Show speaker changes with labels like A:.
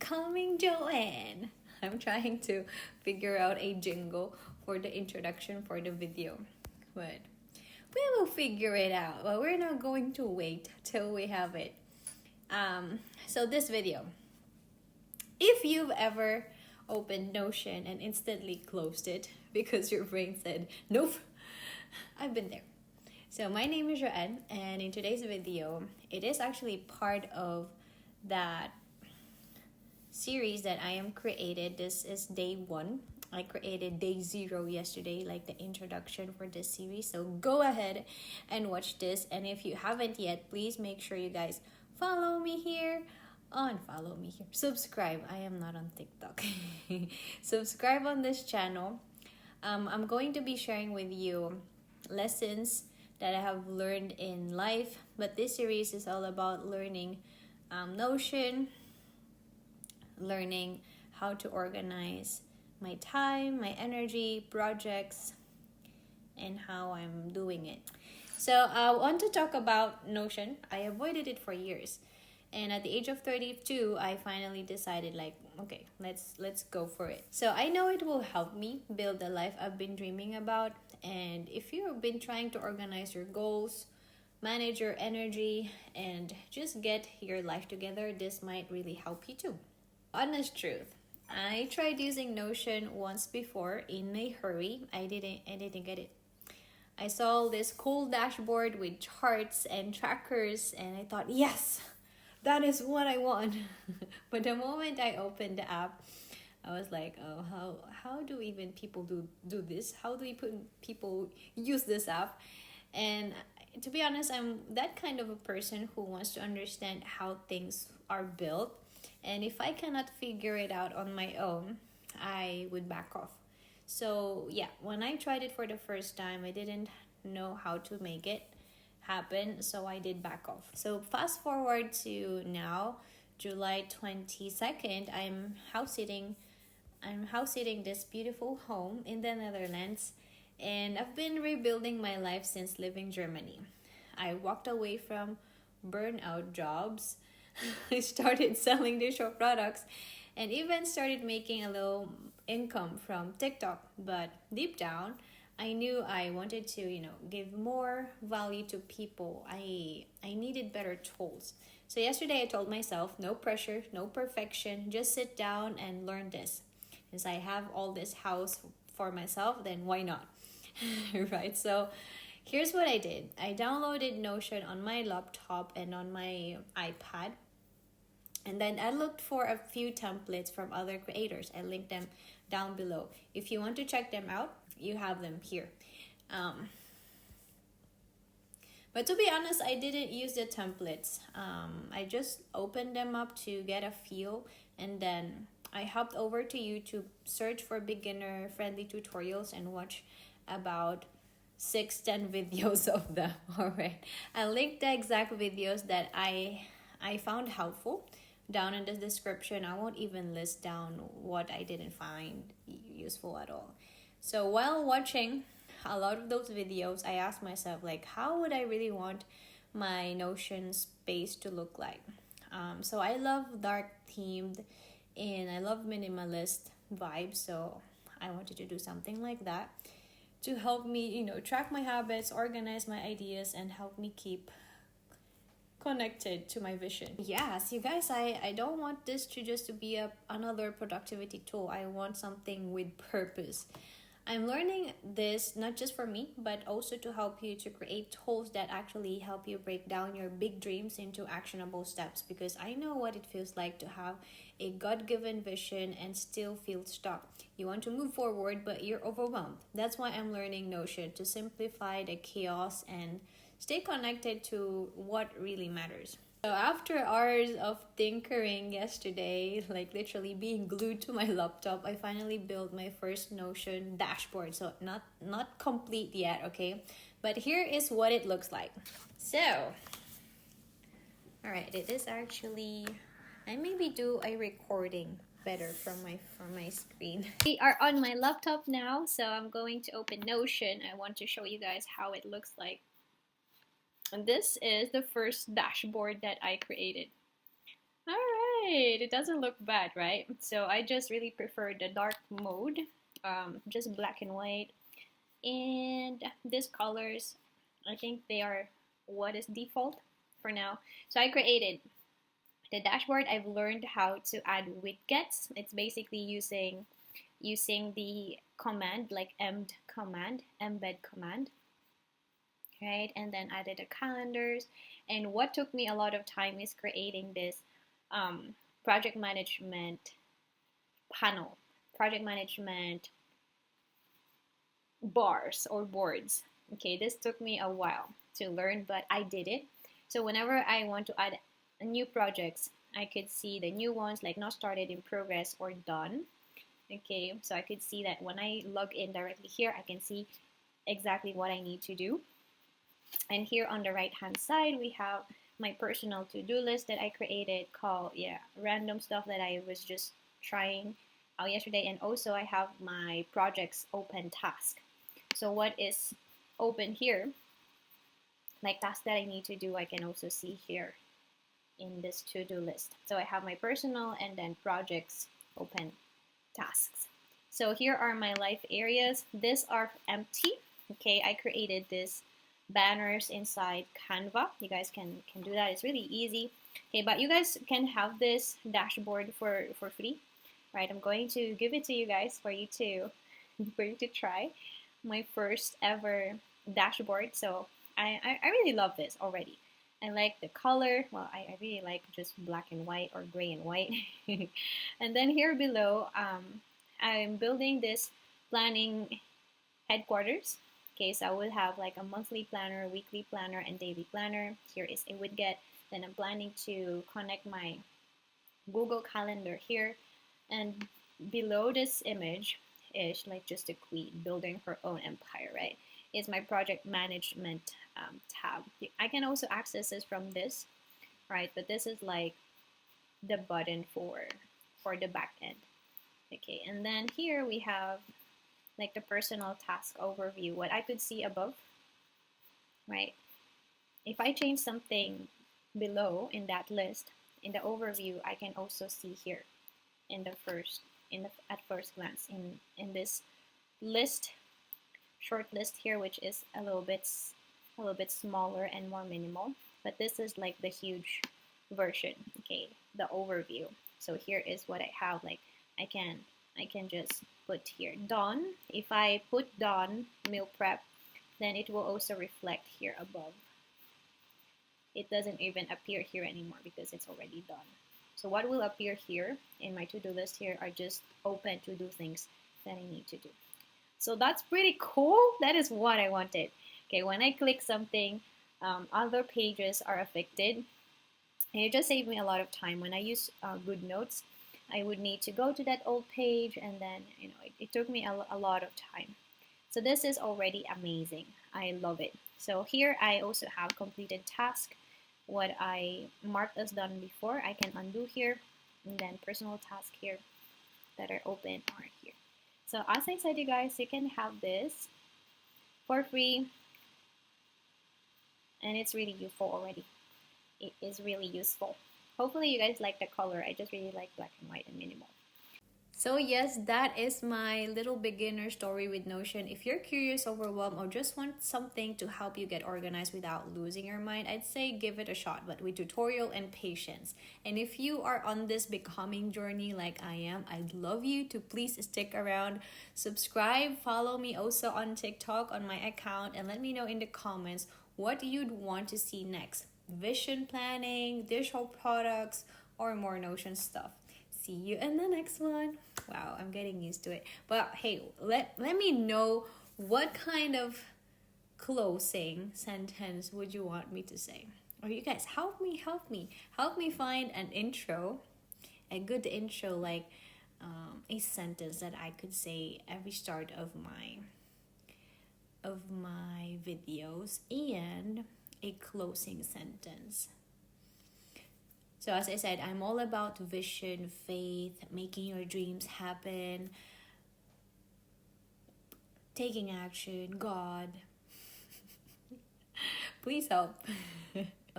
A: Becoming Joanne. I'm trying to figure out a jingle for the introduction for the video, but we will figure it out. But we're not going to wait till we have it. So this video, if you've ever opened Notion and instantly closed it because your brain said nope, I've been there. So my name is Joanne, and in today's video, it is actually part of that series that I am created. This is day 1. I created day 0 yesterday, like the introduction for this series. So go ahead and watch this. And if you haven't yet, please make sure you guys follow me here. Subscribe. I am not on TikTok. Subscribe on this channel. I'm going to be sharing with you lessons that I have learned in life, but this series is all about learning Notion, learning how to organize my time, my energy, projects, and how I'm doing it. So I want to talk about Notion. I avoided it for years, and at the age of 32, I finally decided, like, okay, let's go for it. So I know it will help me build the life I've been dreaming about. And if you've been trying to organize your goals, manage your energy, and just get your life together, this might really help you too. Honest truth, I tried using Notion once before in a hurry. I didn't get it. I saw this cool dashboard with charts and trackers, and I thought, yes, that is what I want. But the moment I opened the app, I was like, oh, how do even people do this? How do people use this app? And to be honest, I'm that kind of a person who wants to understand how things are built. And if I cannot figure it out on my own, I would back off. So yeah, when I tried it for the first time, I didn't know how to make it happen, so I did back off. So fast forward to now, July 22nd, I'm house sitting this beautiful home in the Netherlands, and I've been rebuilding my life since leaving Germany. I walked away from burnout jobs. I started selling digital products and even started making a little income from TikTok. But deep down, I knew I wanted to, give more value to people. I needed better tools. So yesterday I told myself, no pressure, no perfection, just sit down and learn this. Since I have all this house for myself, then why not? Right? So here's what I did. I downloaded Notion on my laptop and on my iPad. And then I looked for a few templates from other creators. I linked them down below. If you want to check them out, you have them here. But to be honest, I didn't use the templates. I just opened them up to get a feel, and then I hopped over to YouTube, search for beginner-friendly tutorials, and watch about 6-10 videos of them. All right, I linked the exact videos that I found helpful down in the description. I won't even list down what I didn't find useful at all. So while watching a lot of those videos, I asked myself, like, how would I really want my Notion space to look like? So I love dark themed and I love minimalist vibes, so I wanted to do something like that to help me, track my habits, organize my ideas, and help me keep connected to my vision. Yes, you guys, I don't want this to just be another productivity tool. I want something with purpose. I'm learning this not just for me, but also to help you to create tools that actually help you break down your big dreams into actionable steps, because I know what it feels like to have a God-given vision and still feel stuck. You want to move forward, but you're overwhelmed. That's why I'm learning Notion, to simplify the chaos and stay connected to what really matters. So after hours of tinkering yesterday, like literally being glued to my laptop, I finally built my first Notion dashboard. So not complete yet, okay? But here is what it looks like. So, all right, it is actually, I maybe do a recording better from my screen. We are on my laptop now, so I'm going to open Notion. I want to show you guys how it looks like. And this is the first dashboard that I created. All right. It doesn't look bad, right? So I just really prefer the dark mode, just black and white. And these colors, I think they are what is default for now. So I created the dashboard. I've learned how to add widgets. It's basically using the command like embed command, right? And then added the calendars. And what took me a lot of time is creating this project management panel, project management bars or boards. Okay, this took me a while to learn, but I did it. So whenever I want to add new projects, I could see the new ones like not started, in progress, or done. Okay, so I could see that when I log in directly here, I can see exactly what I need to do. And here on the right hand side, we have my personal to-do list that I created called, random stuff that I was just trying out yesterday. And also I have my projects open task. So what is open here, like tasks that I need to do, I can also see here in this to-do list. So I have my personal and then projects open tasks. So here are my life areas. These are empty. Okay, I created this banners inside Canva. You guys can do that. It's really easy. Okay, but you guys can have this dashboard for free, right? I'm going to give it to you guys for you to try my first ever dashboard. So I really love this already. I like the color. Well, I really like just black and white or gray and white. And then here below, I'm building this planning headquarters. Okay, so I will have like a monthly planner, weekly planner, and daily planner. Here is a widget. Then I'm planning to connect my Google Calendar here. And below this image is like just a queen building her own empire, right? Is my project management tab. I can also access this from this, right? But this is like the button for the back end. Okay, and then here we have like the personal task overview, what I could see above, right? If I change something below in that list, in the overview, I can also see here in the at first glance in this list, short list here, which is a little bit smaller and more minimal. But this is like the huge version. Okay, the overview. So here is what I have. Like I can just put here done. If I put done meal prep, then it will also reflect here above. It doesn't even appear here anymore because it's already done. So what will appear here in my to-do list here are just open to do things that I need to do. So that's pretty cool. That is what I wanted. Okay, when I click something, other pages are affected. And it just saved me a lot of time. When I use GoodNotes, I would need to go to that old page, and then it took me a lot of time. So this is already amazing. I love it. So here I also have completed task. What I marked as done before, I can undo here, and then personal task here that are open are here. So as I said, you guys, you can have this for free, and it's really useful already. It is really useful. Hopefully you guys like the color. I just really like black and white and minimal. So yes, that is my little beginner story with Notion. If you're curious, overwhelmed, or just want something to help you get organized without losing your mind, I'd say give it a shot, but with tutorial and patience. And if you are on this becoming journey like I am, I'd love you to please stick around, subscribe, follow me also on TikTok on my account, and let me know in the comments what you'd want to see next. Vision planning, digital products, or more Notion stuff. See you in the next one. Wow, I'm getting used to it. But hey, let me know what kind of closing sentence would you want me to say. Or you guys help me find an intro, a good intro, like a sentence that I could say every start of my videos, and a closing sentence. So as I said, I'm all about vision, faith, making your dreams happen, taking action, God. Please help.